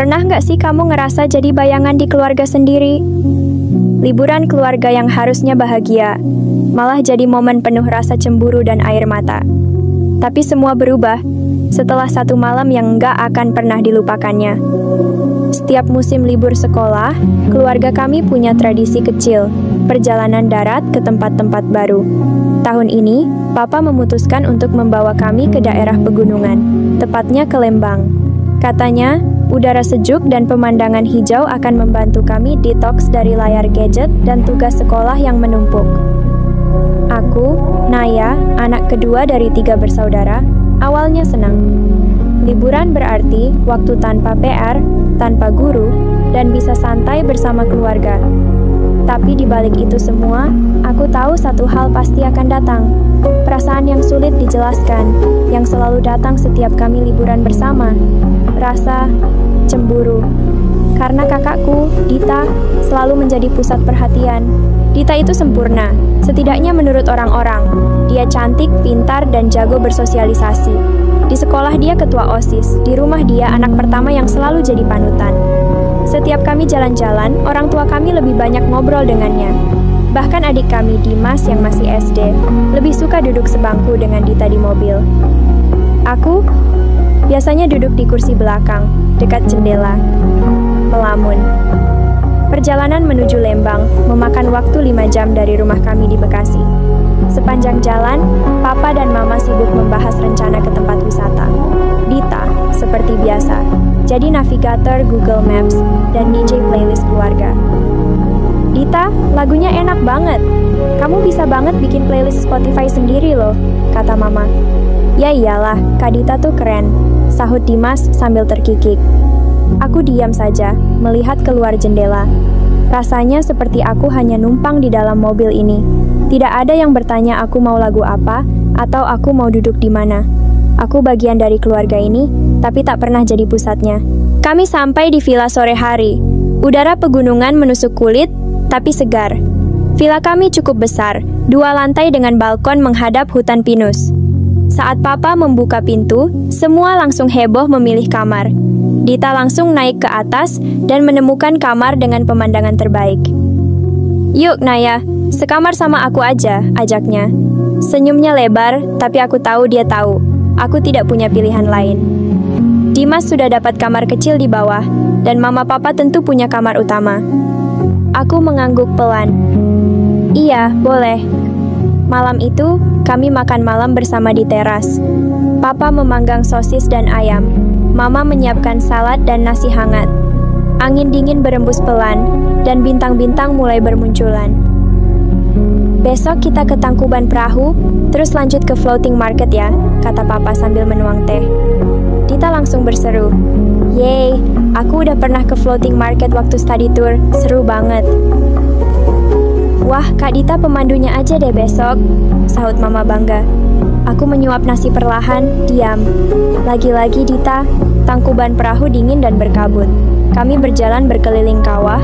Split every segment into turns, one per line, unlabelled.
Pernah nggak sih kamu ngerasa jadi bayangan di keluarga sendiri? Liburan keluarga yang harusnya bahagia, malah jadi momen penuh rasa cemburu dan air mata. Tapi semua berubah setelah satu malam yang nggak akan pernah dilupakannya. Setiap musim libur sekolah, keluarga kami punya tradisi kecil, perjalanan darat ke tempat-tempat baru. Tahun ini, Papa memutuskan untuk membawa kami ke daerah pegunungan, tepatnya ke Lembang. Katanya, udara sejuk dan pemandangan hijau akan membantu kami detoks dari layar gadget dan tugas sekolah yang menumpuk. Aku, Naya, anak kedua dari 3 bersaudara, awalnya senang. Liburan berarti waktu tanpa PR, tanpa guru, dan bisa santai bersama keluarga. Tapi di balik itu semua, aku tahu satu hal pasti akan datang. Perasaan yang sulit dijelaskan, yang selalu datang setiap kami liburan bersama. Rasa cemburu. Karena kakakku, Dita, selalu menjadi pusat perhatian. Dita itu sempurna, setidaknya menurut orang-orang. Dia cantik, pintar, dan jago bersosialisasi. Di sekolah dia ketua OSIS, di rumah dia anak pertama yang selalu jadi panutan. Setiap kami jalan-jalan, orang tua kami lebih banyak ngobrol dengannya. Bahkan adik kami, Dimas yang masih SD, lebih suka duduk sebangku dengan Dita di mobil. Aku biasanya duduk di kursi belakang, dekat jendela, melamun. Perjalanan menuju Lembang memakan waktu 5 jam dari rumah kami di Bekasi. Sepanjang jalan, Papa dan Mama sibuk membahas rencana ke tempat wisata. Dita, seperti biasa, jadi navigator Google Maps dan DJ playlist keluarga. Dita, lagunya enak banget. Kamu bisa banget bikin playlist Spotify sendiri loh, kata Mama. Ya iyalah, Kak Dita tuh keren, sahut Dimas sambil terkikik. Aku diam saja, melihat keluar jendela. Rasanya seperti aku hanya numpang di dalam mobil ini. Tidak ada yang bertanya aku mau lagu apa, atau aku mau duduk di mana. Aku bagian dari keluarga ini, tapi tak pernah jadi pusatnya. Kami sampai di villa sore hari. Udara pegunungan menusuk kulit, tapi segar. Villa kami cukup besar, 2 lantai dengan balkon menghadap hutan pinus. Saat Papa membuka pintu, semua langsung heboh memilih kamar. Dita langsung naik ke atas dan menemukan kamar dengan pemandangan terbaik. Yuk Naya, sekamar sama aku aja, ajaknya. Senyumnya lebar, tapi aku tahu dia tahu. Aku tidak punya pilihan lain. Dimas sudah dapat kamar kecil di bawah, dan Mama Papa tentu punya kamar utama. Aku mengangguk pelan. Iya, boleh. Malam itu, kami makan malam bersama di teras. Papa memanggang sosis dan ayam. Mama menyiapkan salad dan nasi hangat. Angin dingin berembus pelan, dan bintang-bintang mulai bermunculan. Besok kita ke Tangkuban Perahu, terus lanjut ke floating market ya, kata Papa sambil menuang teh. Dita langsung berseru, "Yeay, aku udah pernah ke floating market waktu study tour, seru banget." Wah, Kak Dita pemandunya aja deh besok, sahut Mama bangga. Aku menyuap nasi perlahan, diam. Lagi-lagi Dita, Tangkuban Perahu dingin dan berkabut. Kami berjalan berkeliling kawah,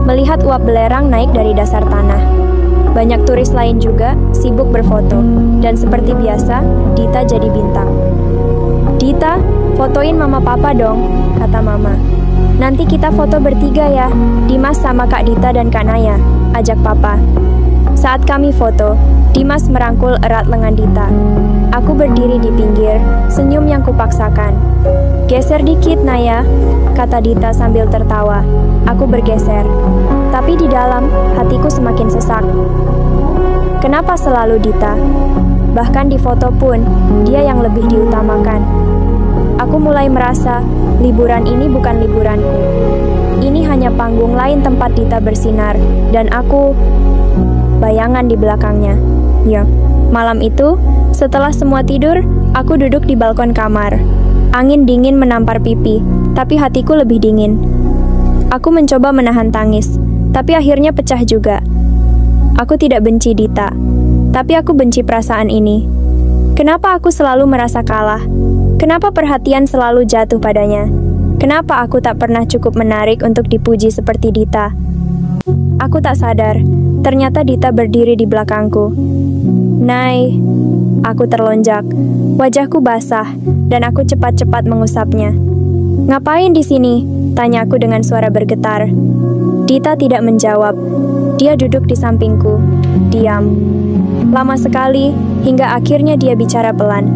melihat uap belerang naik dari dasar tanah. Banyak turis lain juga sibuk berfoto, dan seperti biasa, Dita jadi bintang. Dita, fotoin Mama Papa dong, kata Mama. Nanti kita foto bertiga ya, Dimas sama Kak Dita dan Kak Naya, ajak Papa. Saat kami foto, Dimas merangkul erat lengan Dita. Aku berdiri di pinggir, senyum yang kupaksakan. Geser dikit Naya, kata Dita sambil tertawa. Aku bergeser, tapi di dalam hatiku semakin sesak. Kenapa selalu Dita? Bahkan di foto pun, dia yang lebih diutamakan. Aku mulai merasa, liburan ini bukan liburanku. Ini hanya panggung lain tempat Dita bersinar, dan aku bayangan di belakangnya. Ya, malam itu, setelah semua tidur, aku duduk di balkon kamar. Angin dingin menampar pipi, tapi hatiku lebih dingin. Aku mencoba menahan tangis, tapi akhirnya pecah juga. Aku tidak benci Dita, tapi aku benci perasaan ini. Kenapa aku selalu merasa kalah? Kenapa perhatian selalu jatuh padanya? Kenapa aku tak pernah cukup menarik untuk dipuji seperti Dita? Aku tak sadar, ternyata Dita berdiri di belakangku. Nay, aku terlonjak. Wajahku basah, dan aku cepat-cepat mengusapnya. Ngapain di sini? Tanyaku dengan suara bergetar. Dita tidak menjawab. Dia duduk di sampingku, diam. Lama sekali, hingga akhirnya dia bicara pelan.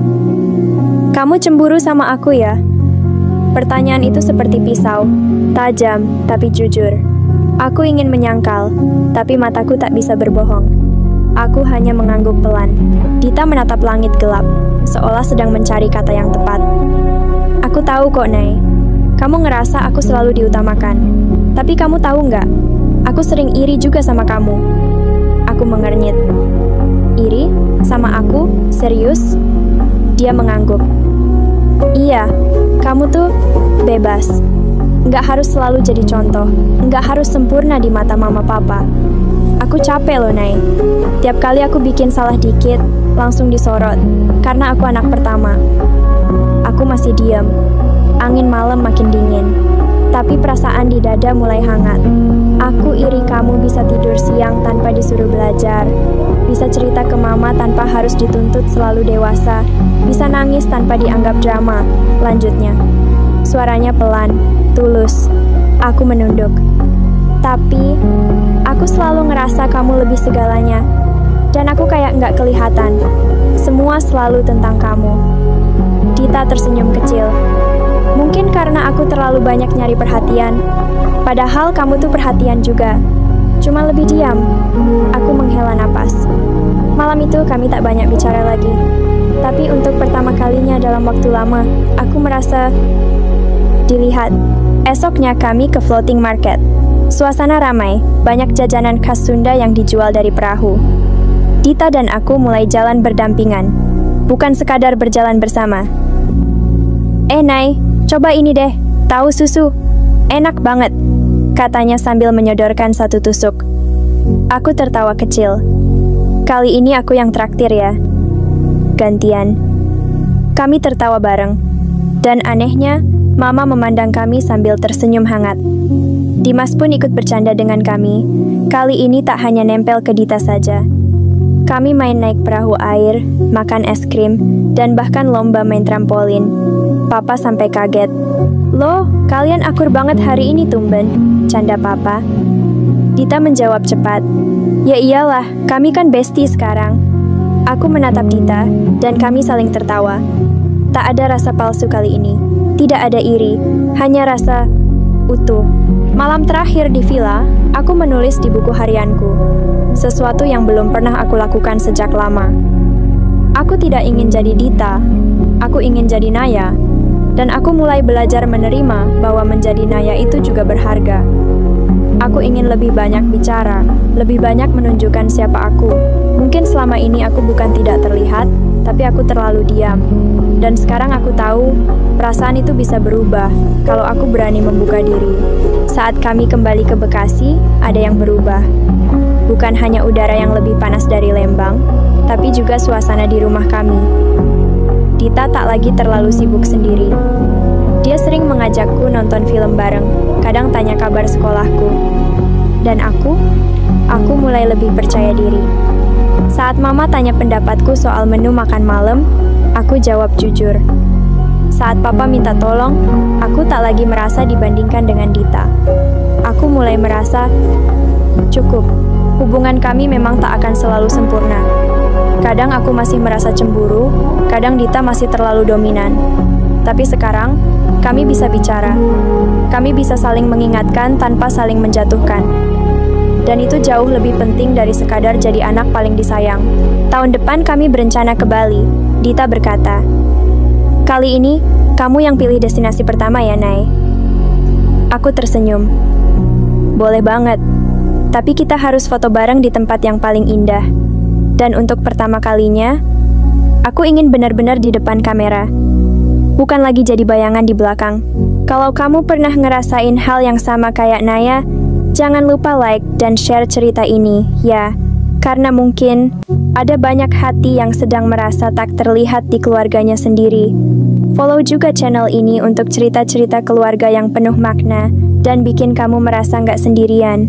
Kamu cemburu sama aku ya? Pertanyaan itu seperti pisau, tajam tapi jujur. Aku ingin menyangkal, tapi mataku tak bisa berbohong. Aku hanya mengangguk pelan. Dita menatap langit gelap, seolah sedang mencari kata yang tepat. Aku tahu kok, Nay. Kamu ngerasa aku selalu diutamakan. Tapi kamu tahu nggak? Aku sering iri juga sama kamu. Aku mengernyit. Iri? Sama aku? Serius? Dia mengangguk. Iya, kamu tuh bebas. Nggak harus selalu jadi contoh. Nggak harus sempurna di mata mama papa. Aku capek loh, Nay. Tiap kali aku bikin salah dikit, langsung disorot. Karena aku anak pertama. Aku masih diam. Angin malam makin dingin. Tapi perasaan di dada mulai hangat. Aku iri kamu bisa tidur siang tanpa disuruh belajar. Bisa cerita ke mama tanpa harus dituntut selalu dewasa. Bisa nangis tanpa dianggap drama. Lanjutnya. Suaranya pelan, tulus. Aku menunduk. Tapi, aku selalu ngerasa kamu lebih segalanya. Dan aku kayak nggak kelihatan. Semua selalu tentang kamu. Dita tersenyum kecil. Mungkin karena aku terlalu banyak nyari perhatian. Padahal kamu tuh perhatian juga. Cuma lebih diam. Aku menghela napas. Malam itu kami tak banyak bicara lagi. Tapi untuk pertama kalinya dalam waktu lama, aku merasa dilihat. Esoknya kami ke floating market. Suasana ramai, banyak jajanan khas Sunda yang dijual dari perahu. Dita dan aku mulai jalan berdampingan. Bukan sekadar berjalan bersama. Nay, coba ini deh, tahu susu. Enak banget, katanya sambil menyodorkan satu tusuk. Aku tertawa kecil. Kali ini aku yang traktir ya. Gantian. Kami tertawa bareng. Dan anehnya, Mama memandang kami sambil tersenyum hangat. Dimas pun ikut bercanda dengan kami. Kali ini tak hanya nempel ke Dita saja. Kami main naik perahu air, makan es krim, dan bahkan lomba main trampolin. Papa sampai kaget. Loh, kalian akur banget hari ini tumben, canda Papa. Dita menjawab cepat. Ya iyalah, kami kan bestie sekarang. Aku menatap Dita, dan kami saling tertawa. Tak ada rasa palsu kali ini. Tidak ada iri, hanya rasa utuh. Malam terakhir di villa, aku menulis di buku harianku. Sesuatu yang belum pernah aku lakukan sejak lama. Aku tidak ingin jadi Dita, aku ingin jadi Naya. Dan aku mulai belajar menerima bahwa menjadi Naya itu juga berharga. Aku ingin lebih banyak bicara, lebih banyak menunjukkan siapa aku. Mungkin selama ini aku bukan tidak terlihat, tapi aku terlalu diam. Dan sekarang aku tahu, perasaan itu bisa berubah kalau aku berani membuka diri. Saat kami kembali ke Bekasi, ada yang berubah. Bukan hanya udara yang lebih panas dari Lembang, tapi juga suasana di rumah kami. Dita tak lagi terlalu sibuk sendiri. Dia sering mengajakku nonton film bareng, kadang tanya kabar sekolahku. Dan aku mulai lebih percaya diri. Saat Mama tanya pendapatku soal menu makan malam, aku jawab jujur. Saat Papa minta tolong, aku tak lagi merasa dibandingkan dengan Dita. Aku mulai merasa, cukup, hubungan kami memang tak akan selalu sempurna. Kadang aku masih merasa cemburu, kadang Dita masih terlalu dominan. Tapi sekarang, kami bisa bicara. Kami bisa saling mengingatkan tanpa saling menjatuhkan. Dan itu jauh lebih penting dari sekadar jadi anak paling disayang. Tahun depan kami berencana ke Bali, Dita berkata. Kali ini, kamu yang pilih destinasi pertama ya, Nay? Aku tersenyum. Boleh banget. Tapi kita harus foto bareng di tempat yang paling indah. Dan untuk pertama kalinya, aku ingin benar-benar di depan kamera. Bukan lagi jadi bayangan di belakang. Kalau kamu pernah ngerasain hal yang sama kayak Naya, jangan lupa like dan share cerita ini, ya. Karena mungkin ada banyak hati yang sedang merasa tak terlihat di keluarganya sendiri. Follow juga channel ini untuk cerita-cerita keluarga yang penuh makna dan bikin kamu merasa nggak sendirian.